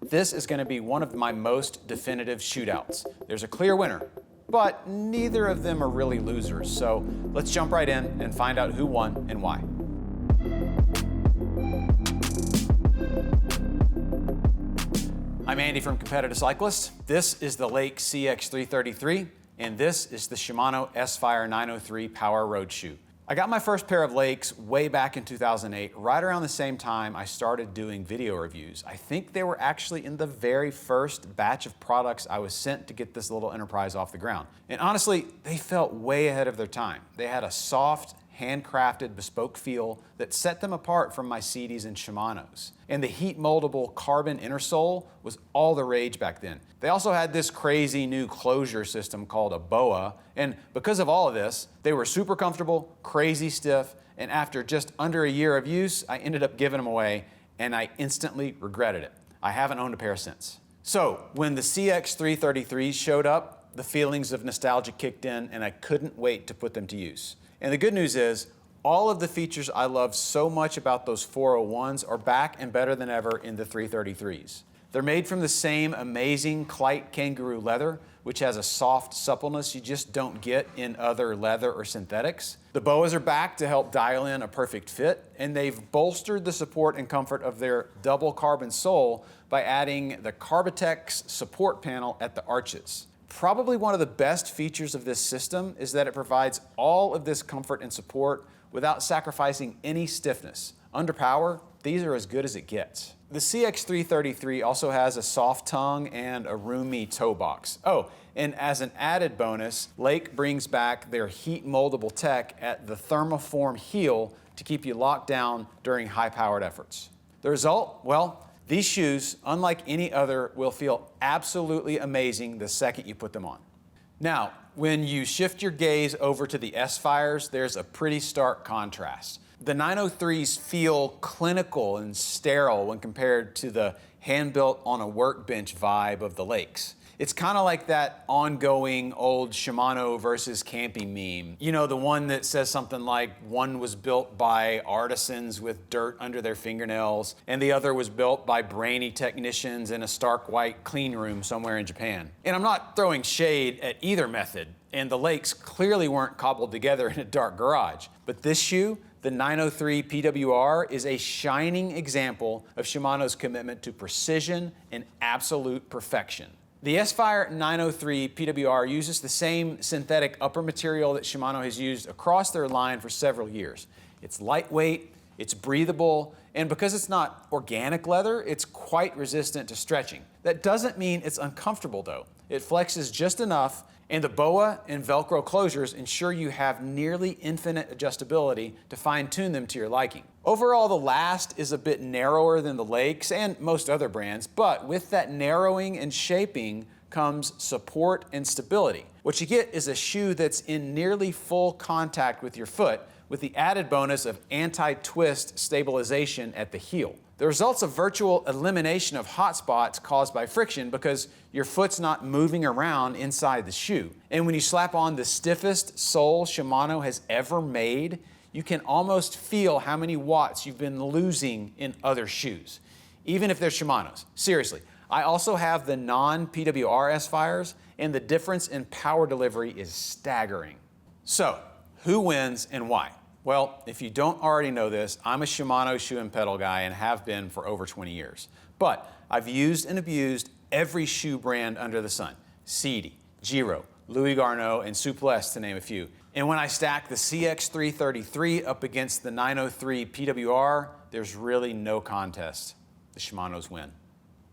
this is going to be one of my most definitive shootouts. There's a clear winner, but neither of them are really losers. So let's jump right in and find out who won and why. I'm Andy from Competitive Cyclist. This is the Lake CX333, and this is the Shimano S-PHYRE 903 Power Road Shoe. I got my first pair of Lakes way back in 2008, right around the same time I started doing video reviews. I think they were actually in the very first batch of products I was sent to get this little enterprise off the ground. And honestly, they felt way ahead of their time. They had a soft, handcrafted, bespoke feel that set them apart from my CDs and Shimanos. And the heat moldable carbon intersole was all the rage back then. They also had this crazy new closure system called a BOA, and because of all of this, they were super comfortable, crazy stiff, and after just under a year of use, I ended up giving them away, and I instantly regretted it. I haven't owned a pair since. So when the CX333s showed up, the feelings of nostalgia kicked in, and I couldn't wait to put them to use. And the good news is, all of the features I loved so much about those 401s are back and better than ever in the 333s. They're made from the same amazing Clyde kangaroo leather, which has a soft suppleness you just don't get in other leather or synthetics. The BOAs are back to help dial in a perfect fit, and they've bolstered the support and comfort of their double carbon sole by adding the Carbitex support panel at the arches. Probably one of the best features of this system is that it provides all of this comfort and support without sacrificing any stiffness. Under power, these are as good as it gets. The CX333 also has a soft tongue and a roomy toe box. Oh, and as an added bonus, Lake brings back their heat moldable tech at the thermoform heel to keep you locked down during high-powered efforts. The result? Well, these shoes, unlike any other, will feel absolutely amazing the second you put them on. Now, when you shift your gaze over to the S-PHYREs, there's a pretty stark contrast. The 903s feel clinical and sterile when compared to the hand-built on a workbench vibe of the Lakes. It's kind of like that ongoing old Shimano versus camping meme. You know, the one that says something like one was built by artisans with dirt under their fingernails, and the other was built by brainy technicians in a stark white clean room somewhere in Japan. And I'm not throwing shade at either method, and the Lakes clearly weren't cobbled together in a dark garage. But this shoe, the 903 PWR, is a shining example of Shimano's commitment to precision and absolute perfection. The S-PHYRE 903 PWR uses the same synthetic upper material that Shimano has used across their line for several years. It's lightweight, it's breathable, and because it's not organic leather, it's quite resistant to stretching. That doesn't mean it's uncomfortable though. It flexes just enough, and the BOA and Velcro closures ensure you have nearly infinite adjustability to fine-tune them to your liking. Overall, the last is a bit narrower than the Lakes and most other brands, but with that narrowing and shaping comes support and stability. What you get is a shoe that's in nearly full contact with your foot, with the added bonus of anti-twist stabilization at the heel. The result's a virtual elimination of hot spots caused by friction because your foot's not moving around inside the shoe. And when you slap on the stiffest sole Shimano has ever made, you can almost feel how many watts you've been losing in other shoes, even if they're Shimano's. Seriously, I also have the non-PWR S-PHYREs, and the difference in power delivery is staggering. So, who wins and why? Well, if you don't already know this, I'm a Shimano shoe and pedal guy and have been for over 20 years. But I've used and abused every shoe brand under the sun. CD, Giro, Louis Garneau, and Souplesse, to name a few. And when I stack the CX333 up against the 903 PWR, there's really no contest. The Shimanos win.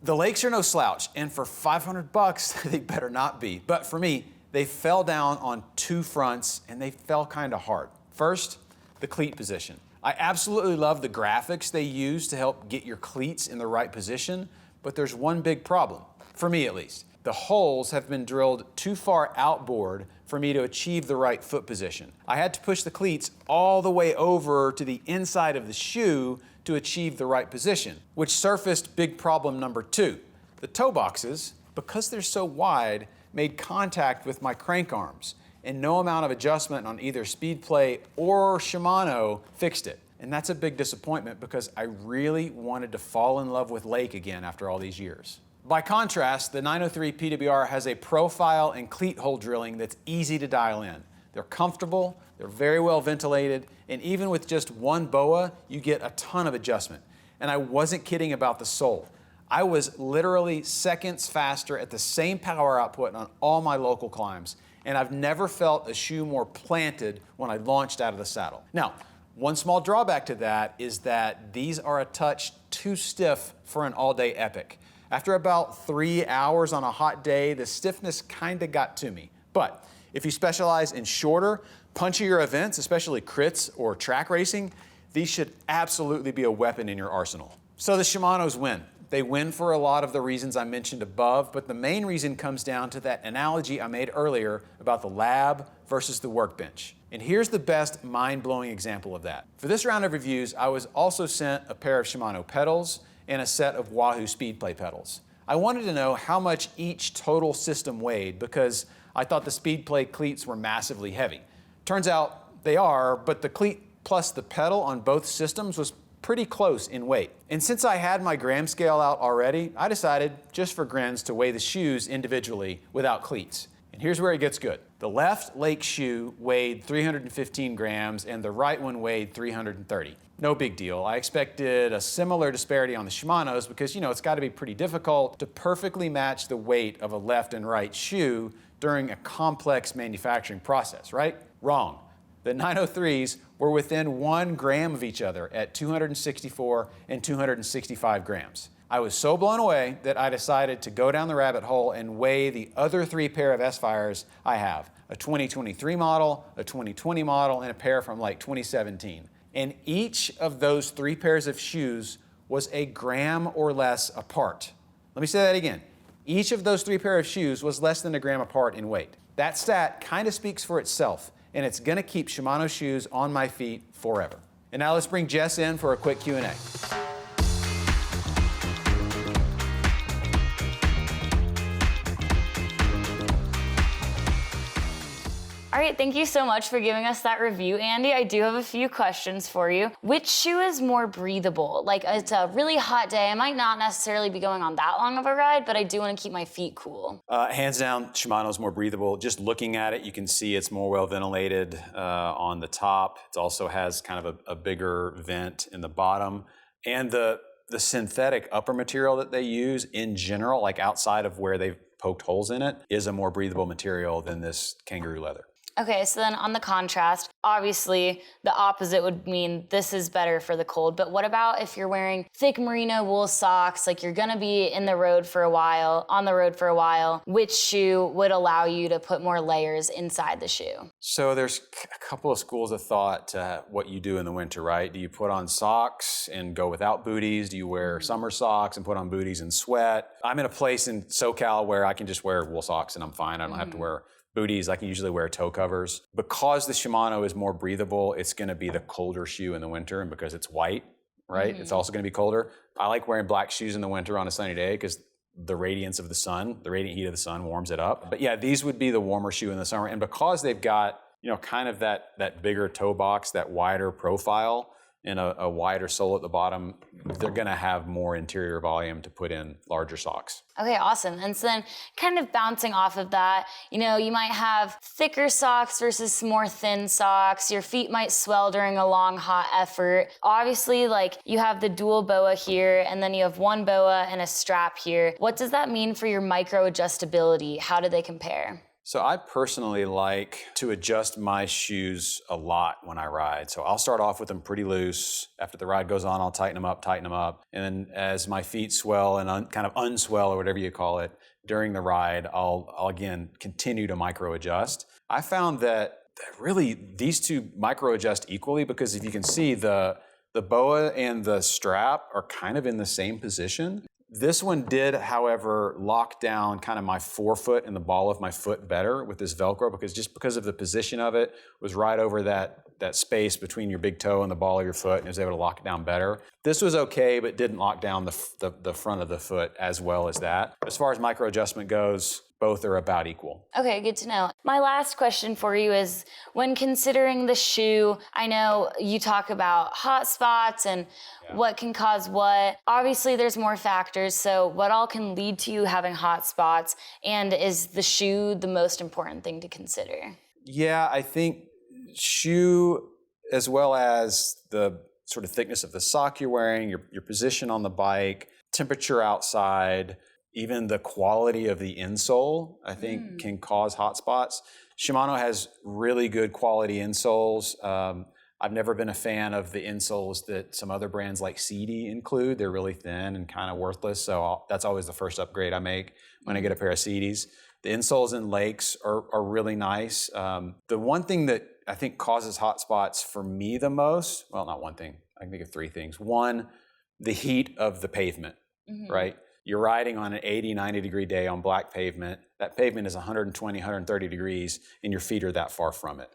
The Lakes are no slouch, and for 500 bucks, they better not be. But for me, they fell down on two fronts, and they fell kind of hard. First, the cleat position. I absolutely love the graphics they use to help get your cleats in the right position, but there's one big problem, for me at least. The holes have been drilled too far outboard for me to achieve the right foot position. I had to push the cleats all the way over to the inside of the shoe to achieve the right position, which surfaced big problem number two. The toe boxes, because they're so wide, made contact with my crank arms, and no amount of adjustment on either Speedplay or Shimano fixed it. And that's a big disappointment because I really wanted to fall in love with Lake again after all these years. By contrast, the 903 PWR has a profile and cleat hole drilling that's easy to dial in. They're comfortable, they're very well ventilated, and even with just one BOA, you get a ton of adjustment. And I wasn't kidding about the sole. I was literally seconds faster at the same power output on all my local climbs, and I've never felt a shoe more planted when I launched out of the saddle. Now, one small drawback to that is that these are a touch too stiff for an all-day epic. After about 3 hours on a hot day, the stiffness kinda got to me. But if you specialize in shorter, punchier events, especially crits or track racing, these should absolutely be a weapon in your arsenal. So the Shimanos win. They win for a lot of the reasons I mentioned above, but the main reason comes down to that analogy I made earlier about the lab versus the workbench. And here's the best mind-blowing example of that. For this round of reviews, I was also sent a pair of Shimano pedals and a set of Wahoo Speedplay pedals. I wanted to know how much each total system weighed because I thought the Speedplay cleats were massively heavy. Turns out they are, but the cleat plus the pedal on both systems was pretty close in weight. And since I had my gram scale out already, I decided, just for grins, to weigh the shoes individually without cleats. And here's where it gets good. The left Lake shoe weighed 315 grams and the right one weighed 330. No big deal. I expected a similar disparity on the Shimanos because, it's got to be pretty difficult to perfectly match the weight of a left and right shoe during a complex manufacturing process, right? Wrong. The 903s were within 1 gram of each other at 264 and 265 grams. I was so blown away that I decided to go down the rabbit hole and weigh the other 3 pair of S-PHYREs I have, a 2023 model, a 2020 model, and a pair from like 2017. And each of those 3 pairs of shoes was a gram or less apart. Let me say that again. Each of those 3 pairs of shoes was less than a gram apart in weight. That stat kind of speaks for itself, and it's gonna keep Shimano shoes on my feet forever. And now let's bring Jess in for a quick Q&A. All right, thank you so much for giving us that review, Andy. I do have a few questions for you. Which shoe is more breathable? Like, it's a really hot day. I might not necessarily be going on that long of a ride, but I do want to keep my feet cool. Hands down, Shimano's more breathable. Just looking at it, you can see it's more well ventilated on the top. It also has kind of a bigger vent in the bottom. And the synthetic upper material that they use in general, like outside of where they've poked holes in it, is a more breathable material than this kangaroo leather. Okay, so then on the contrast, obviously the opposite would mean this is better for the cold, but what about if you're wearing thick merino wool socks, like you're gonna be on the road for a while, which shoe would allow you to put more layers inside the shoe? So there's a couple of schools of thought to what you do in the winter, right? Do you put on socks and go without booties? Do you wear summer socks and put on booties and sweat? I'm in a place in SoCal where I can just wear wool socks and I'm fine. I don't have to wear booties. I can usually wear toe covers. Because the Shimano is more breathable, it's gonna be the colder shoe in the winter, and because it's white, right? It's also gonna be colder. I like wearing black shoes in the winter on a sunny day because the radiance of the sun, the radiant heat of the sun warms it up. But yeah, these would be the warmer shoe in the summer. And because they've got, kind of that bigger toe box, that wider profile, and a wider sole at the bottom, they're gonna have more interior volume to put in larger socks. Okay, awesome. And so then kind of bouncing off of that, you might have thicker socks versus more thin socks. Your feet might swell during a long, hot effort. Obviously, like you have the dual BOA here, and then you have one BOA and a strap here. What does that mean for your micro adjustability? How do they compare? So I personally like to adjust my shoes a lot when I ride. So I'll start off with them pretty loose. After the ride goes on, I'll tighten them up. And then as my feet swell and kind of unswell, or whatever you call it, during the ride, I'll again continue to micro adjust. I found that really these two micro adjust equally, because if you can see, the BOA and the strap are kind of in the same position. This one did, however, lock down kind of my forefoot and the ball of my foot better with this Velcro, because of the position of it, was right over that that space between your big toe and the ball of your foot, and it was able to lock it down better. This was okay, but didn't lock down the front of the foot as well as that. As far as micro adjustment goes, both are about equal. Okay, good to know. My last question for you is, when considering the shoe, I know you talk about hot spots and what can cause what. Obviously, there's more factors, so what all can lead to you having hot spots, and is the shoe the most important thing to consider? Yeah, I think shoe, as well as the sort of thickness of the sock you're wearing, your position on the bike, temperature outside, even the quality of the insole, I think can cause hot spots. Shimano has really good quality insoles. I've never been a fan of the insoles that some other brands like CD include. They're really thin and kind of worthless, so that's always the first upgrade I make when I get a pair of CDs. The insoles in Lakes are really nice. The one thing that I think causes hot spots for me the most, well, not one thing, I can think of three things. One, the heat of the pavement, right? You're riding on an 80, 90 degree day on black pavement. That pavement is 120, 130 degrees, and your feet are that far from it.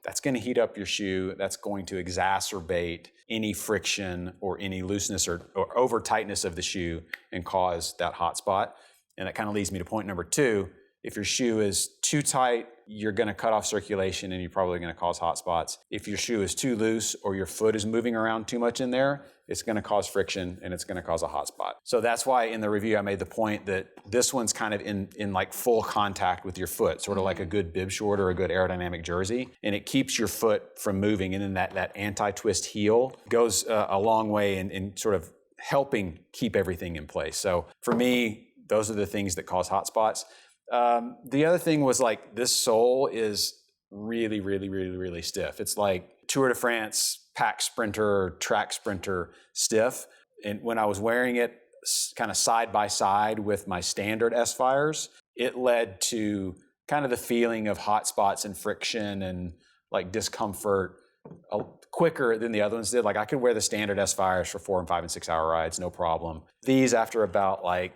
That's going to heat up your shoe. That's going to exacerbate any friction or any looseness or over tightness of the shoe and cause that hot spot. And that kind of leads me to point number two. If your shoe is too tight, you're going to cut off circulation and you're probably going to cause hot spots. If your shoe is too loose or your foot is moving around too much in there, it's going to cause friction and it's going to cause a hot spot. So that's why in the review I made the point that this one's kind of in like full contact with your foot, sort of like a good bib short or a good aerodynamic jersey, and it keeps your foot from moving, and then that anti-twist heel goes a long way in sort of helping keep everything in place. So for me, those are the things that cause hot spots. The other thing was like this sole is really, really, really, really stiff. It's like Tour de France pack sprinter, track sprinter stiff. And when I was wearing it kind of side by side with my standard S-PHYREs, it led to kind of the feeling of hot spots and friction and like discomfort quicker than the other ones did. Like I could wear the standard S-PHYREs for 4 and 5 and 6 hour rides, no problem. These, after about like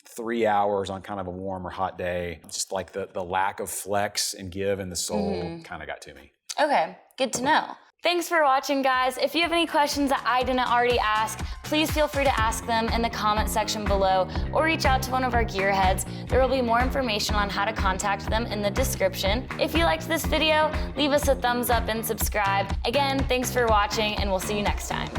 3 hours on kind of a warm or hot day, just like the lack of flex and give in the sole kind of got to me. Okay, good to know. Thanks for watching, guys. If you have any questions that I didn't already ask, please feel free to ask them in the comment section below or reach out to one of our gearheads. There will be more information on how to contact them in the description. If you liked this video, leave us a thumbs up and subscribe. Again, thanks for watching, and we'll see you next time.